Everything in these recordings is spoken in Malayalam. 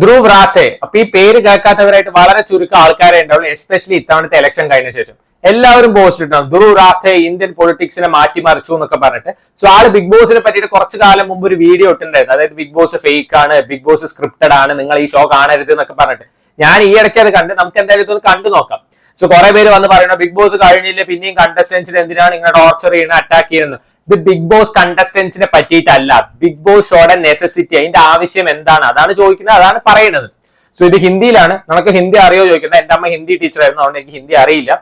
ധ്രുവ് റാത്തേ. അപ്പൊ ഈ പേര് കേൾക്കാത്തവരായിട്ട് വളരെ ചുരുക്കം ആൾക്കാരെ ഉണ്ടാവുള്ളൂ, എസ്പെഷ്യലി ഇത്തവണത്തെ ഇലക്ഷൻ കഴിഞ്ഞ ശേഷം. എല്ലാവരും പോസ്റ്റ് ഇട്ടാണ് ധ്രുവ് റാത്തേ ഇന്ത്യൻ പൊളിറ്റിക്സിനെ മാറ്റിമറിച്ചു എന്നൊക്കെ പറഞ്ഞിട്ട്. സോ ആള് ബിഗ് ബോസിനെ പറ്റിയിട്ട് കുറച്ചു കാലം മുമ്പ് ഒരു വീഡിയോ ഇട്ടിട്ടുണ്ടായിരുന്നു. അതായത് ബിഗ് ബോസ് ഫേക്ക് ആണ്, ബിഗ് ബോസ് സ്ക്രിപ്റ്റഡ് ആണ്, നിങ്ങൾ ഈ ഷോ കാണരുത് എന്നൊക്കെ പറഞ്ഞിട്ട്. ഞാൻ ഈ ഇടയ്ക്ക് അത് കണ്ട്, നമുക്ക് എന്തായാലും ഇതൊന്ന് കണ്ടു നോക്കാം. സോ കുറെ പേര് വന്ന് പറയണം ബിഗ് ബോസ് കഴിഞ്ഞില്ല പിന്നെയും കണ്ടസ്റ്റൻസിന് എന്തിനാണ് ഇങ്ങനെ ടോർച്ചർ ചെയ്യുന്നത്, അറ്റാക്ക് ചെയ്യുന്നത്. ഇത് ബിഗ് ബോസ് കണ്ടസ്റ്റൻസിനെ പറ്റിയിട്ടല്ല, ബിഗ് ബോസ് ഷോയുടെ നെസസിറ്റി, അതിന്റെ ആവശ്യം എന്താണ് അതാണ് ചോദിക്കുന്നത്, അതാണ് പറയുന്നത്. സോ ഇത് ഹിന്ദിയിലാണ്. നമുക്ക് ഹിന്ദി അറിയോ ചോദിക്കുന്നത്. എന്റെ അമ്മ ഹിന്ദി ടീച്ചറായിരുന്നു, അതുകൊണ്ട് എനിക്ക് ഹിന്ദി അറിയില്ല,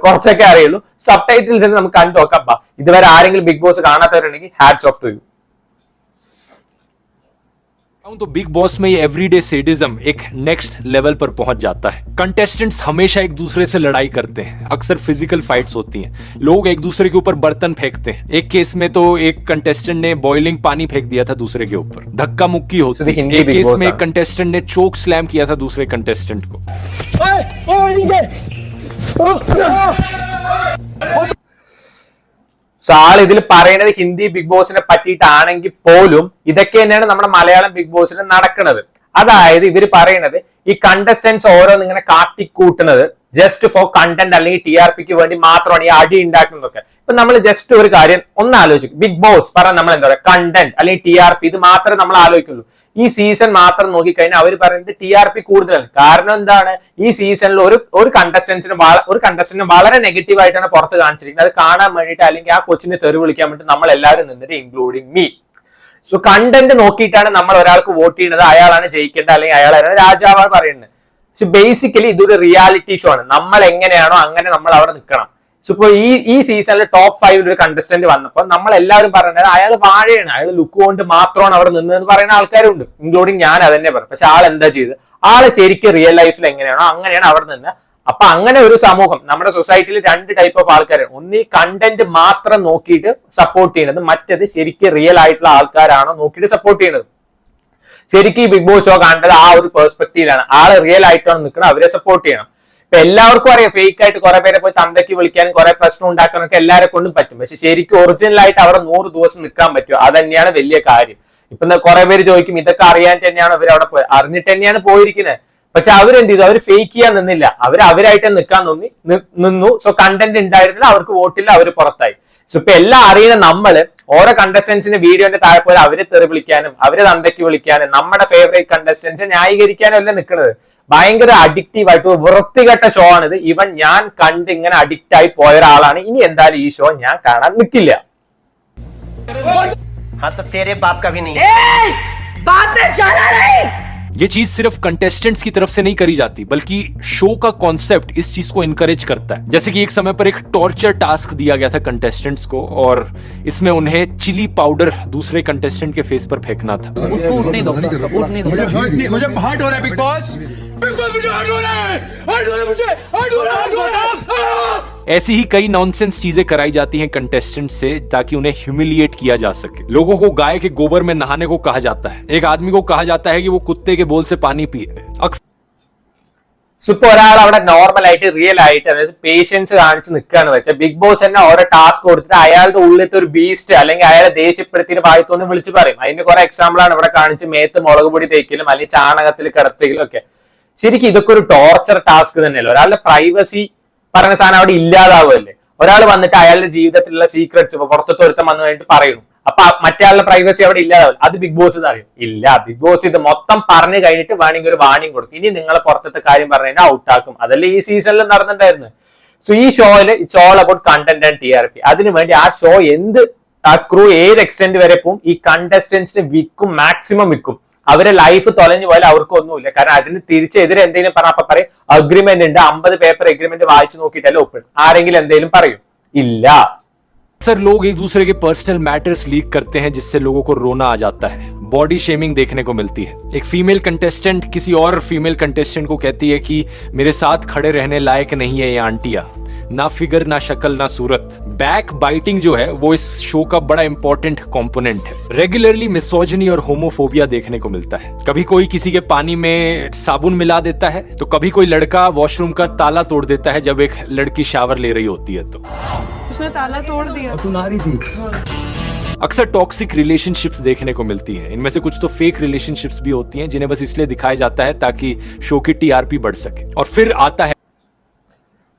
കുറച്ചൊക്കെ അറിയുള്ളൂ. സബ് ടൈറ്റിൽസ് നമുക്ക് കണ്ടു നോക്കാം. ഇതുവരെ ആരെങ്കിലും ബിഗ് ബോസ് കാണാത്തവരുണ്ടെങ്കിൽ ഹാറ്റ്സ് ഓഫ് ടു യു. तो बिग बॉस में ये एवरीडे सेडिज्म एक नेक्स्ट लेवल पर पहुंच जाता है। कंटेस्टेंट्स हमेशा एक दूसरे से लड़ाई करते हैं, अक्सर फिजिकल फाइट्स होती हैं, लोग एक दूसरे के ऊपर बर्तन फेंकते हैं। एक केस में तो एक कंटेस्टेंट ने बॉइलिंग पानी फेंक दिया था दूसरे के ऊपर, धक्का मुक्की होती है। एक केस में एक कंटेस्टेंट ने चोक स्लैम किया था दूसरे कंटेस्टेंट को। സോ ആൾ ഇതിൽ പറയുന്നത് ഹിന്ദി ബിഗ് ബോസിനെ പറ്റിയിട്ടാണെങ്കിൽ പോലും ഇതൊക്കെ തന്നെയാണ് നമ്മുടെ മലയാളം ബിഗ് ബോസിൽ നടക്കുന്നത്. അതായത് ഇവർ പറയുന്നത് ഈ കണ്ടസ്റ്റൻസ് ഓരോന്ന് ഇങ്ങനെ കാട്ടിക്കൂട്ടുന്നത് ജസ്റ്റ് ഫോർ കണ്ടന്റ് അല്ലെങ്കിൽ ടി ആർ പിക്ക് വേണ്ടി മാത്രമാണ് ഈ അടി ഉണ്ടാക്കുന്നതൊക്കെ. ഇപ്പൊ നമ്മൾ ജസ്റ്റ് ഒരു കാര്യം ഒന്ന് ആലോചിക്കും, ബിഗ് ബോസ് പറഞ്ഞ നമ്മൾ എന്താ പറയുക, കണ്ടന്റ് അല്ലെങ്കിൽ ടി ആർ പി, ഇത് മാത്രമേ നമ്മൾ ആലോചിക്കുള്ളൂ. ഈ സീസൺ മാത്രം നോക്കിക്കഴിഞ്ഞാൽ അവർ പറയുന്നത് ടി ആർ പി കൂടുതലാണ്. കാരണം എന്താണ്, ഈ സീസണിൽ ഒരു കണ്ടസ്റ്റന്റിനെ വളരെ നെഗറ്റീവ് ആയിട്ടാണ് പുറത്ത് കാണിച്ചിരിക്കുന്നത്. അത് കാണാൻ വേണ്ടിയിട്ട് അല്ലെങ്കിൽ ആ കൊച്ചിനെ തെറി വിളിക്കാൻ വേണ്ടിയിട്ട് നമ്മൾ എല്ലാവരും നിന്നിട്ട്, ഇൻക്ലൂഡിങ് മീ. സോ കണ്ടന്റ് നോക്കിയിട്ടാണ് നമ്മൾ ഒരാൾക്ക് വോട്ട് ചെയ്യുന്നത്, അയാളാണ് ജയിക്കേണ്ടത് അല്ലെങ്കിൽ അയാളാണ് രാജാവാണ് പറയുന്നത്. സോ ബേസിക്കലി ഇതൊരു റിയാലിറ്റി ഷോ ആണ്. നമ്മൾ എങ്ങനെയാണോ അങ്ങനെ നമ്മൾ അവിടെ നിൽക്കണം. സോ ഇപ്പൊ ഈ സീസണിൽ ടോപ്പ് 5 ഒരു കണ്ടസ്റ്റന്റ് വന്നപ്പോൾ നമ്മൾ എല്ലാവരും പറയുന്നത് അയാൾ വാഴയാണ്, അയാൾ ലുക്ക് കൊണ്ട് മാത്രമാണ് അവിടെ നിന്നതെന്ന് പറയുന്ന ആൾക്കാരുണ്ട്, ഇൻക്ലൂഡിങ് ഞാൻ അതന്നെ പറഞ്ഞു. പക്ഷെ ആൾ എന്താ ചെയ്ത്, ആള് ശരിക്കും റിയൽ ലൈഫിൽ എങ്ങനെയാണോ അങ്ങനെയാണ് അവിടെ നിന്ന്. അപ്പൊ അങ്ങനെ ഒരു സമൂഹം നമ്മുടെ സൊസൈറ്റിയിൽ 2 ടൈപ്പ് ഓഫ് ആൾക്കാരാണ്. ഒന്ന് ഈ കണ്ടന്റ് മാത്രം നോക്കിയിട്ട് സപ്പോർട്ട് ചെയ്യുന്നത്, മറ്റേത് ശരിക്കും റിയൽ ആയിട്ടുള്ള ആൾക്കാരാണോ നോക്കിയിട്ട് സപ്പോർട്ട് ചെയ്യുന്നത്. ശരിക്കും ഈ ബിഗ് ബോസ് ഷോ കാണേണ്ടത് ആ ഒരു പെർസ്പെക്റ്റീവിലാണ്. ആള് റിയൽ ആയിട്ടാണ് നിൽക്കുന്നത്, അവരെ സപ്പോർട്ട് ചെയ്യണം. ഇപ്പൊ എല്ലാവർക്കും അറിയാം ഫേക്ക് ആയിട്ട് കുറെ പേരെ പോയി തന്തയ്ക്ക് വിളിക്കാനും കുറെ പ്രശ്നം ഉണ്ടാക്കാനൊക്കെ എല്ലാരെ കൊണ്ടും പറ്റും. പക്ഷെ ശരിക്കും ഒറിജിനൽ ആയിട്ട് അവിടെ 100 ദിവസം നിൽക്കാൻ പറ്റുമോ, അത് തന്നെയാണ് വലിയ കാര്യം. ഇപ്പൊ കുറെ പേര് ചോദിക്കും ഇതൊക്കെ അറിയാൻ തന്നെയാണ് അവർ അവിടെ പോയത്, അറിഞ്ഞിട്ട് തന്നെയാണ് പോയിരിക്കുന്നത്. പക്ഷെ അവരെന്ത് ചെയ്തു, അവർ ഫേക്ക് ചെയ്യാൻ നിന്നില്ല, അവരായിട്ട് നിൽക്കാൻ നിന്നു. സോ കണ്ടന്റ് ഉണ്ടായിരുന്നില്ല, അവർക്ക് വോട്ടില്ല, അവർ പുറത്തായി. സോ ഇപ്പൊ എല്ലാം അറിയുന്ന നമ്മള് ഓരോ കണ്ടസ്റ്റൻസിന്റെ വീഡിയോന്റെ താഴെ പോലെ അവരെ തെറി വിളിക്കാനും അവരെ തന്തയ്ക്ക് വിളിക്കാനും നമ്മുടെ ഫേവറേറ്റ് കണ്ടസ്റ്റൻസിനെ ന്യായീകരിക്കാനും അല്ല നിൽക്കുന്നത്. ഭയങ്കര അഡിക്റ്റീവ് ആയിട്ട് വൃത്തികെട്ട ഷോ ആണിത്. ഇവൻ ഞാൻ കണ്ട് ഇങ്ങനെ അഡിക്റ്റ് ആയി പോയ ഒരാളാണ്. ഇനി എന്തായാലും ഈ ഷോ ഞാൻ കാണാൻ നിൽക്കില്ല. ये चीज सिर्फ कंटेस्टेंट्स की तरफ से नहीं करी जाती, बल्कि शो का कॉन्सेप्ट इस चीज को इनकरेज करता है। जैसे कि एक समय पर एक टॉर्चर टास्क दिया गया था कंटेस्टेंट्स को, और इसमें उन्हें चिली पाउडर दूसरे कंटेस्टेंट के फेस पर फेंकना था। उसको उठने दो, मुझे हर्ट हो रहा है बिग बॉस, मुझे हर्ट हो रहा है, मुझे हर्ट हो रहा है। ऐसी ही कई नॉनसेंस चीजें कराई जाती हैं कंटेस्टेंट से ताकि उन्हें ह्यूमिलिएट किया जा सके। लोगों को गाय के गोबर में नहाने को कहा जाता है, एक आदमी को कहा जाता है कि वो कुत्ते के बोल से पानी पिए। ഇപ്പൊ ഒരാൾ അവിടെ നോർമൽ ആയിട്ട് റിയൽ ആയിട്ട് അതായത് പേഷ്യൻസ് കാണിച്ച് നിൽക്കുകയാണ് വെച്ചാൽ ബിഗ് ബോസ് തന്നെ ഓരോ ടാസ്ക് കൊടുത്തിട്ട് അയാളുടെ ഉള്ളിലത്തെ ഒരു ബീസ്റ്റ് അല്ലെങ്കിൽ അയാളെ ദേഷ്യപ്പെടുത്തിയിട്ട് ഭാഗത്തൊന്ന് വിളിച്ച് പറയും. അതിന്റെ കുറെ എക്സാമ്പിൾ ആണ് ഇവിടെ കാണിച്ച് മേത്ത് മുളക് പൊടി തേക്കലും അല്ലെങ്കിൽ ചാണകത്തിൽ കിടത്തലും ഒക്കെ. ശരിക്കും ഇതൊക്കെ ഒരു ടോർച്ചർ ടാസ്ക് തന്നെയല്ലോ. ഒരാളുടെ പ്രൈവസി പറഞ്ഞ സാധനം അവിടെ ഇല്ലാതാവുമല്ലേ. ഒരാൾ വന്നിട്ട് അയാളുടെ ജീവിതത്തിലുള്ള സീക്രറ്റ്സ് ഇപ്പൊ പുറത്തത്തെ ഒരുത്തം വന്നു കഴിഞ്ഞിട്ട് പറയുന്നു, അപ്പൊ മറ്റേ ആളുടെ പ്രൈവസി അവിടെ ഇല്ലാതാവില്ല. അത് ബിഗ് ബോസ് അറിയും ഇല്ല. ബിഗ് ബോസ് ഇത് മൊത്തം പറഞ്ഞു കഴിഞ്ഞിട്ട് വേണമെങ്കിൽ ഒരു വാണിംഗ് കൊടുക്കും, ഇനി നിങ്ങളെ പുറത്തത്തെ കാര്യം പറഞ്ഞു കഴിഞ്ഞാൽ ഔട്ടാക്കും. അതല്ലേ ഈ സീസണിൽ നടന്നിട്ടുണ്ടായിരുന്നു. സോ ഈ ഷോയില് it's all about content and TRP. അതിനുവേണ്ടി ആ ഷോ ആ ക്രൂ ഏത് എക്സ്റ്റെന്റ് വരെ പോവും, ഈ കണ്ടസ്റ്റന്റ്സിന് വിൽക്കും, മാക്സിമം വിൽക്കും. അവരെ ലൈഫ് തൊലഞ്ഞു പോയാൽ അവർക്കൊന്നുമില്ല. കാരണം അതിന് തിരിച്ചെതിരെ എന്തെങ്കിലും പറഞ്ഞപ്പോ പറയും അഗ്രിമെന്റ് ഉണ്ട്, 50 പേപ്പർ എഗ്രിമെന്റ് വായിച്ചു നോക്കിയിട്ടല്ലേ ഒപ്പിടും. ആരെങ്കിലും എന്തെങ്കിലും പറയും ഇല്ല. अक्सर लोग एक दूसरे के पर्सनल मैटर्स लीक करते हैं जिससे लोगों को रोना आ जाता है, बॉडी शेमिंग देखने को मिलती है। एक फीमेल कंटेस्टेंट किसी और फीमेल कंटेस्टेंट को कहती है कि मेरे साथ खड़े रहने लायक नहीं है ये आंटिया, ना फिगर ना शक्ल ना सूरत। बैक बाइटिंग जो है वो इस शो का बड़ा इंपॉर्टेंट कंपोनेंट है। रेगुलरली मिसोजिनी और होमोफोबिया देखने को मिलता है। कभी कोई किसी के पानी में साबुन मिला देता है, तो कभी कोई लड़का वॉशरूम का ताला तोड़ देता है जब एक लड़की शावर ले रही होती है। तो उसने ताला तोड़ दिया, तू नारी थी। अक्सर टॉक्सिक रिलेशनशिप्स देखने को मिलती हैं। इनमें से कुछ तो फेक रिलेशनशिप्स भी होती हैं जिन्हें बस इसलिए दिखाया जाता है ताकि शो की टीआरपी बढ़ सके। और फिर आता है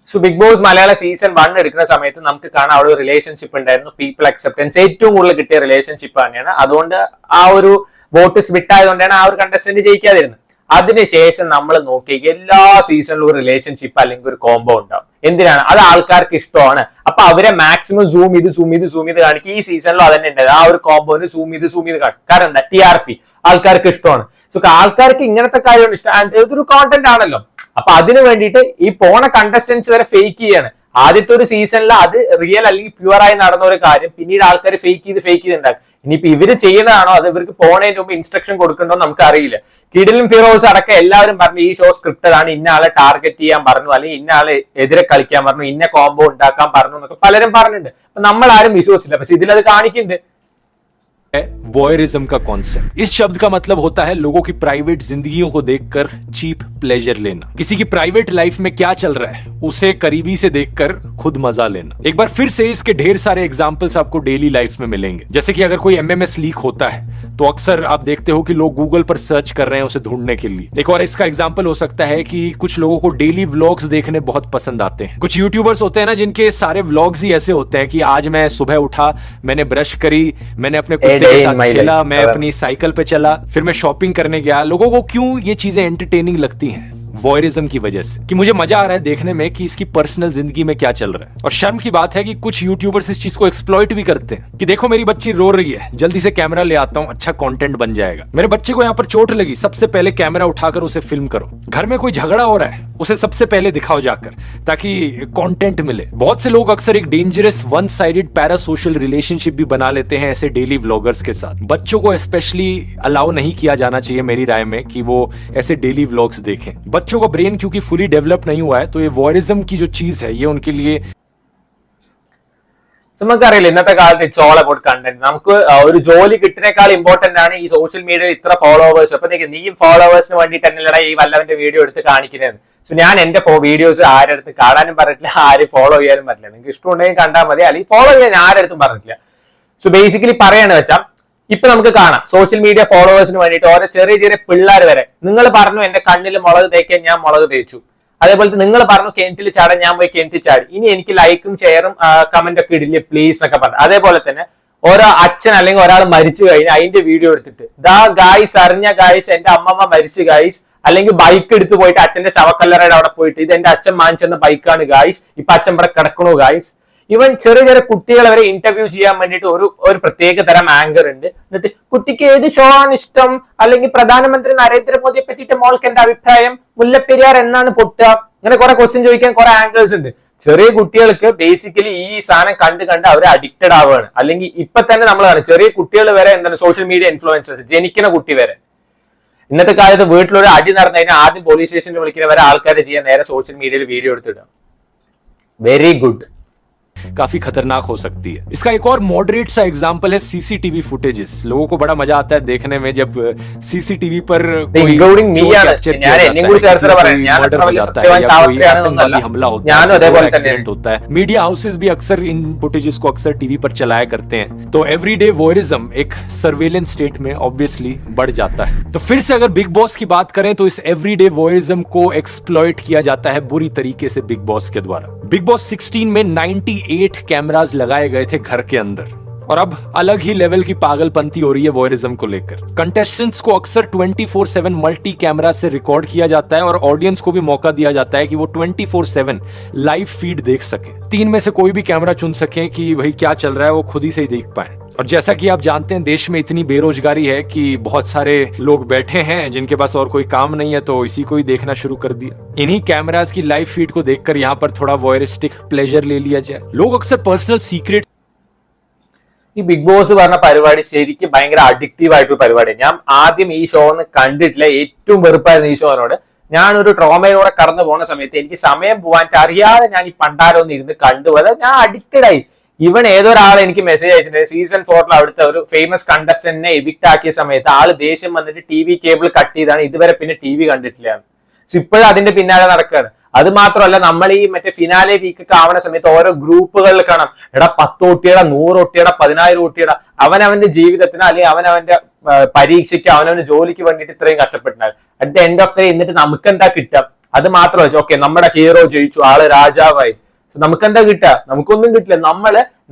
സോ ബിഗ് ബോസ് മലയാള സീസൺ 1 എടുക്കുന്ന സമയത്ത് നമുക്ക് കാണാം അവിടെ ഒരു റിലേഷൻഷിപ്പ് ഉണ്ടായിരുന്നു. പീപ്പിൾ അക്സെപ്റ്റൻസ് ഏറ്റവും കൂടുതൽ കിട്ടിയ റിലേഷൻഷിപ്പ് തന്നെയാണ്. അതുകൊണ്ട് ആ ഒരു വോട്ട് സ്പ്ലിറ്റ് ആയതുകൊണ്ടാണ് ആ ഒരു കണ്ടസ്റ്റന്റ് ജയിക്കാതിരുന്നത്. അതിനുശേഷം നമ്മൾ നോക്കി എല്ലാ സീസണിലും ഒരു റിലേഷൻഷിപ്പ് അല്ലെങ്കിൽ ഒരു കോംബോ ഉണ്ടാവും. എന്തിനാണ്? അത് ആൾക്കാർക്ക് ഇഷ്ടമാണ്. അപ്പൊ അവരെ മാക്സിമം സൂം ചെയ്ത് കാണിക്കും. ഈ സീസണിലും അതന്നെ ഉണ്ടായത്. ആ ഒരു കോംബോന് സൂം ചെയ്ത് കാണിക്കും. കാരണം എന്താ? TRP ആൾക്കാർക്ക് ഇഷ്ടമാണ്. സോ ആൾക്കാർക്ക് ഇങ്ങനത്തെ കാര്യം ഇഷ്ടം. ഇതൊരു കോണ്ടന്റ് ആണല്ലോ. അപ്പൊ അതിന് വേണ്ടിയിട്ട് ഈ പോണ കണ്ടസ്റ്റൻസ് വരെ ഫേക്ക് ചെയ്യാണ്. ആദ്യത്തെ ഒരു സീസണിൽ അത് റിയൽ അല്ലെങ്കിൽ പ്യുവർ ആയി നടന്ന ഒരു കാര്യം പിന്നീട് ആൾക്കാർ ഫേക്ക് ചെയ്ത് ഉണ്ടാക്കും. ഇനിയിപ്പോ ഇവര് ചെയ്യുന്നതാണോ അത് ഇവർക്ക് പോണതിന് മുമ്പ് ഇൻസ്ട്രക്ഷൻ കൊടുക്കണ്ടോ നമുക്ക് അറിയില്ല. കിഡിലും ഫിറോസ് അടക്കം എല്ലാവരും പറഞ്ഞു ഈ ഷോ സ്ക്രിപ്റ്റഡ് ആണ്, ഇന്ന ആളെ ടാർഗറ്റ് ചെയ്യാൻ പറഞ്ഞു, അല്ലെങ്കിൽ ഇന്ന ആളെ എതിരെ കളിക്കാൻ പറഞ്ഞു, ഇന്ന കോംബോ ഉണ്ടാക്കാൻ പറഞ്ഞു എന്നൊക്കെ പലരും പറഞ്ഞിട്ടുണ്ട്. അപ്പൊ നമ്മൾ ആരും വിശ്വസിച്ചില്ല. പക്ഷെ ഇതിലത് കാണിക്കുന്നുണ്ട്. वॉयरिज्म का कॉन्सेप्ट। इस शब्द का मतलब होता है लोगों की प्राइवेट जिंदगियों को देखकर चीप प्लेजर लेना। किसी की प्राइवेट लाइफ में क्या चल रहा है उसे करीबी से देखकर खुद मजा लेना। एक बार फिर से इसके ढेर सारे एग्जांपल्स आपको डेली लाइफ में मिलेंगे। जैसे कि अगर कोई MMS लीक होता है तो अक्सर आप देखते हो कि लोग गूगल पर सर्च कर रहे हैं उसे ढूंढने के लिए। एक और इसका एग्जांपल हो सकता है कि कुछ लोगों को डेली व्लॉग्स देखने बहुत पसंद आते हैं। कुछ यूट्यूबर्स होते हैं ना जिनके सारे व्लॉग्स ही ऐसे होते हैं कि आज मैं सुबह उठा, मैंने ब्रश करी, मैंने अपने कुत्ते के साथ खेला, मैं अपनी साइकिल पे चला, फिर मैं शॉपिंग करने गया। लोगों को क्यों ये चीजें एंटरटेनिंग लगती हैं? वॉयरिज्म की वजह से, कि मुझे मजा आ रहा है देखने में कि इसकी पर्सनल जिंदगी में क्या चल रहा है। और शर्म की बात है कि कुछ यूट्यूबर्स इस चीज को एक्सप्लॉइट भी करते हैं कि देखो मेरी बच्ची रो रही है, जल्दी से कैमरा ले आता हूं, अच्छा कंटेंट बन जाएगा। मेरे बच्चे को यहाँ पर चोट लगी, सबसे पहले कैमरा उठाकर उसे फिल्म करो। घर में कोई झगड़ा हो रहा है उसे सबसे पहले दिखाओ जाकर, ताकि कंटेंट मिले। बहुत से लोग अक्सर एक dangerous one sided parasocial relationship भी बना लेते हैं ऐसे डेली व्लॉगर्स के साथ। बच्चों को स्पेशली अलाउ नहीं किया जाना चाहिए मेरी राय में कि वो ऐसे डेली व्लॉग्स देखें। बच्चों का ब्रेन क्योंकि फुली डेवलप नहीं हुआ है तो ये वॉयरिज्म की जो चीज है ये उनके लिए നമുക്കറിയില്ല ഇന്നത്തെ കാലത്ത് ഇറ്റ്സ് ഓൾ അബൌട്ട് കണ്ടന്റ്. നമുക്ക് ഒരു ജോലി കിട്ടുന്നേക്കാൾ ഇമ്പോർട്ടന്റ് ആണ് ഈ സോഷ്യൽ മീഡിയയിൽ ഇത്ര ഫോളോവേഴ്സ്. അപ്പൊ നീയും ഫോളോവേഴ്സിന് വേണ്ടിയിട്ട് തന്നെയല്ലടാ ഈ വല്ലവന്റെ വീഡിയോ എടുത്ത് കാണിക്കുന്നത്. സോ ഞാൻ എന്റെ വീഡിയോസ് ആരെടുത്ത് കാണാനും പറഞ്ഞിട്ടില്ല, ആരും ഫോളോ ചെയ്യാനും പറ്റില്ല. നിങ്ങൾക്ക് ഇഷ്ടമുണ്ടെങ്കിൽ കണ്ടാൽ മതി, അല്ലെങ്കിൽ ഫോളോ ചെയ്യാൻ ആരെടുത്തും പറഞ്ഞിട്ടില്ല. സോ ബേസിക്കലി പറയാന്ന് വെച്ചാൽ ഇപ്പൊ നമുക്ക് കാണാം സോഷ്യൽ മീഡിയ ഫോളോവേഴ്സിന് വേണ്ടിയിട്ട് ഓരോ ചെറിയ ചെറിയ പിള്ളേർ വരെ നിങ്ങൾ പറഞ്ഞു എന്റെ കണ്ണിൽ മുളക് തേക്കാൻ ഞാൻ മുളക് തേച്ചു, അതേപോലെ നിങ്ങൾ പറഞ്ഞു കിണറ്റിൽ ചാടാൻ ഞാൻ പോയി കിണറ്റിൽ ചാടി, ഇനി എനിക്ക് ലൈക്കും ഷെയറും കമന്റ് ഒക്കെ ഇടില്ലേ പ്ലീസ് എന്നൊക്കെ പറഞ്ഞു. അതേപോലെ തന്നെ ഓരോ അച്ഛൻ അല്ലെങ്കിൽ ഒരാൾ മരിച്ചു കഴിഞ്ഞാൽ അതിന്റെ വീഡിയോ എടുത്തിട്ട് ദാ ഗായ്സ് അറിഞ്ഞ ഗായ്സ് എന്റെ അമ്മമ്മ മരിച്ചു ഗായ്സ്, അല്ലെങ്കിൽ ബൈക്ക് എടുത്ത് പോയിട്ട് അച്ഛന്റെ ശവക്കല്ലറയുടെ അവിടെ പോയിട്ട് ഇത് എന്റെ അച്ഛൻ വാങ്ങിച്ചെന്ന ബൈക്കാണ് ഗായ്സ്, ഇപ്പൊ അച്ഛൻ ഇവിടെ കിടക്കണു ഗായ്സ്. ഇവൻ ചെറിയ ചെറിയ കുട്ടികളെ വരെ ഇന്റർവ്യൂ ചെയ്യാൻ വേണ്ടിയിട്ട് ഒരു പ്രത്യേക തരം ആങ്കർ ഉണ്ട്. എന്നിട്ട് കുട്ടിക്ക് ഏത് ഷോ ആണ് ഇഷ്ടം, അല്ലെങ്കിൽ പ്രധാനമന്ത്രി നരേന്ദ്രമോദിയെ പറ്റിയിട്ട് മോൾക്ക് എന്റെ അഭിപ്രായം, മുല്ലപ്പെരിയാർ എന്നാണ് പൊട്ടുക, ഇങ്ങനെ കുറെ ക്വസ്റ്റ്യൻ ചോദിക്കാൻ കുറെ ആങ്കേഴ്സ് ഉണ്ട്. ചെറിയ കുട്ടികൾക്ക് ബേസിക്കലി ഈ സാധനം കണ്ട് അവർ അഡിക്റ്റഡ് ആവുകയാണ്. അല്ലെങ്കിൽ ഇപ്പൊ തന്നെ നമ്മൾ കാണും ചെറിയ കുട്ടികൾ വരെ എന്താണ് സോഷ്യൽ മീഡിയ ഇൻഫ്ലുവൻസേഴ്സ്, ജനിക്കുന്ന കുട്ടി വരെ. ഇന്നത്തെ കാലത്ത് വീട്ടിലൊരു അടി നടന്നു കഴിഞ്ഞാൽ ആദ്യം പോലീസ് സ്റ്റേഷനിൽ വിളിക്കുന്ന വരെ ആൾക്കാരെ ചെയ്യാൻ നേരെ സോഷ്യൽ മീഡിയയിൽ വീഡിയോ എടുത്തിടുക. Very good. काफी खतरनाक हो सकती है। इसका एक और मॉडरेट सा एग्जांपल है सीसीटीवी फुटेजेस। लोगों को बड़ा मजा आता है देखने में जब सीसीटीवी पर कोई आतंकवादी हमला होता है, एक्सीडेंट होता है। मीडिया हाउसेस भी अक्सर इन फुटेजेस को अक्सर टीवी पर चलाया करते हैं। तो एवरीडे वॉयरिज्म एक सर्वेलेंस स्टेट में ऑब्वियसली बढ़ जाता है। तो फिर से अगर बिग बॉस की बात करें तो इस एवरीडे वॉयरिज्म को एक्सप्लॉइट किया जाता है बुरी तरीके से बिग बॉस के द्वारा। बिग बॉस 16 में 98 कैमरास लगाए गए थे घर के अंदर, और अब अलग ही लेवल की पागलपंती हो रही है वॉयरिज्म को लेकर। कंटेस्टेंट्स को अक्सर 24/7 मल्टी कैमरा से रिकॉर्ड किया जाता है और ऑडियंस को भी मौका दिया जाता है कि वो 24/7 लाइव फीड देख सके। 3 में से कोई भी कैमरा चुन सके कि भाई क्या चल रहा है वो खुद ही से ही देख पाए। और जैसा कि आप जानते हैं देश में इतनी बेरोजगारी है कि बहुत सारे लोग बैठे हैं जिनके पास और कोई काम नहीं है, तो इसी को ही देखना शुरू कर दिया। इन्हीं कैमरास की लाइव फीड को देखकर यहाँ पर थोड़ा वॉयरिस्टिक प्लेजर ले लिया जाए। लोग अक्सर पर्सनल सीक्रेट ഈ ബിഗ് ബോസ് പറഞ്ഞ പരിപാടി ശരിക്കും ഭയങ്കര അഡിക്റ്റീവ് ആയിട്ടൊരു പരിപാടിയാണ്. ഞാൻ ആദ്യം ഈ ഷോ ഒന്നും കണ്ടിട്ടില്ല, ഏറ്റവും വെറുപ്പായിരുന്നു ഈ ഷോനോട്. ഞാനൊരു ട്രോമയിലൂടെ കടന്നു പോകുന്ന സമയത്ത് എനിക്ക് സമയം പോകാൻ അറിയാതെ ഞാൻ ഈ പണ്ടാരൊന്നും ഇരുന്ന് കണ്ടുപോലെ ഞാൻ അഡിക്റ്റഡ് ആയി. ഇവൻ ഏതൊരാൾ എനിക്ക് മെസ്സേജ് അയച്ചിട്ടുണ്ട്, സീസൺ 4 അവിടുത്തെ ഒരു ഫേമസ് കണ്ടസ്റ്റന്റിനെ എവിക്ട് ആക്കിയ സമയത്ത് ആള് ദേഷ്യം വന്നിട്ട് TV കേബിൾ കട്ട് ചെയ്താണ്, ഇതുവരെ പിന്നെ TV കണ്ടിട്ടില്ല. സോ ഇപ്പോഴും അതിന്റെ പിന്നാലെ നടക്കുകയാണ്. അത് മാത്രമല്ല നമ്മൾ ഈ മറ്റേ ഫിനാലെ വീക്ക് ഒക്കെ ആവുന്ന സമയത്ത് ഓരോ ഗ്രൂപ്പുകളിൽ കാണാം, എടാ 10 കുട്ടിയുടെ 100 കുട്ടിയുടെ 10,000 കുട്ടിയുടെ അവനവന്റെ ജീവിതത്തിന് അല്ലെങ്കിൽ അവനവന്റെ പരീക്ഷയ്ക്ക് അവനവന്റെ ജോലിക്ക് വേണ്ടിയിട്ട് ഇത്രയും കഷ്ടപ്പെട്ടാൽ at the end of the day എന്നിട്ട് നമുക്ക് എന്താ കിട്ടുക? അത് മാത്രമല്ല, ഓക്കെ നമ്മുടെ ഹീറോ ജയിച്ചു, ആള് രാജാവായി, നമുക്ക് എന്താ കിട്ടുക? നമുക്കൊന്നും കിട്ടില്ല.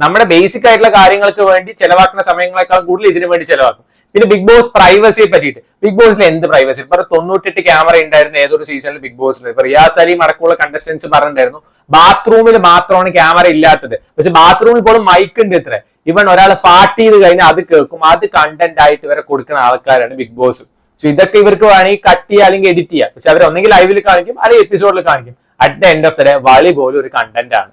നമ്മുടെ ബേസിക് ആയിട്ടുള്ള കാര്യങ്ങൾക്ക് വേണ്ടി ചെലവാക്കുന്ന സമയങ്ങളെക്കാൾ കൂടുതൽ ഇതിനു വേണ്ടി ചെലവാക്കും. പിന്നെ ബിഗ് ബോസ് പ്രൈവസിയെ പറ്റിയിട്ട്, ബിഗ് ബോസിൽ എന്ത് പ്രൈവസി? ഇപ്പൊ 98 ക്യാമറ ഉണ്ടായിരുന്നു ഏതൊരു സീസണിൽ ബിഗ് ബോസിൽ. ഇപ്പൊ റിയാസ് അലിയും അടക്കമുള്ള കണ്ടസ്റ്റൻസ് പറഞ്ഞിട്ടുണ്ടായിരുന്നു ബാത്റൂമിൽ മാത്രമാണ് ക്യാമറ ഇല്ലാത്തത്, പക്ഷെ ബാത്റൂമിൽ പോലും മൈക്ക് ഉണ്ട് ഇത്ര. ഇവൻ ഒരാൾ ഫാട്ട് ചെയ്ത് കഴിഞ്ഞാൽ അത് കേൾക്കും, അത് കണ്ടന്റ് ആയിട്ട് ഇവരെ കൊടുക്കുന്ന ആൾക്കാരാണ് ബിഗ് ബോസ്. സോ ഇതൊക്കെ ഇവർക്ക് വേണമെങ്കിൽ കട്ട് ചെയ്യുക അല്ലെങ്കിൽ എഡിറ്റ് ചെയ്യുക, പക്ഷെ അവർ ഒന്നെങ്കിൽ ലൈവിൽ കാണിക്കും അല്ലെങ്കിൽ എപ്പിസോഡിൽ കാണിക്കും. At the end of the day വളി പോലും ഒരു കണ്ടന്റ് ആണ്.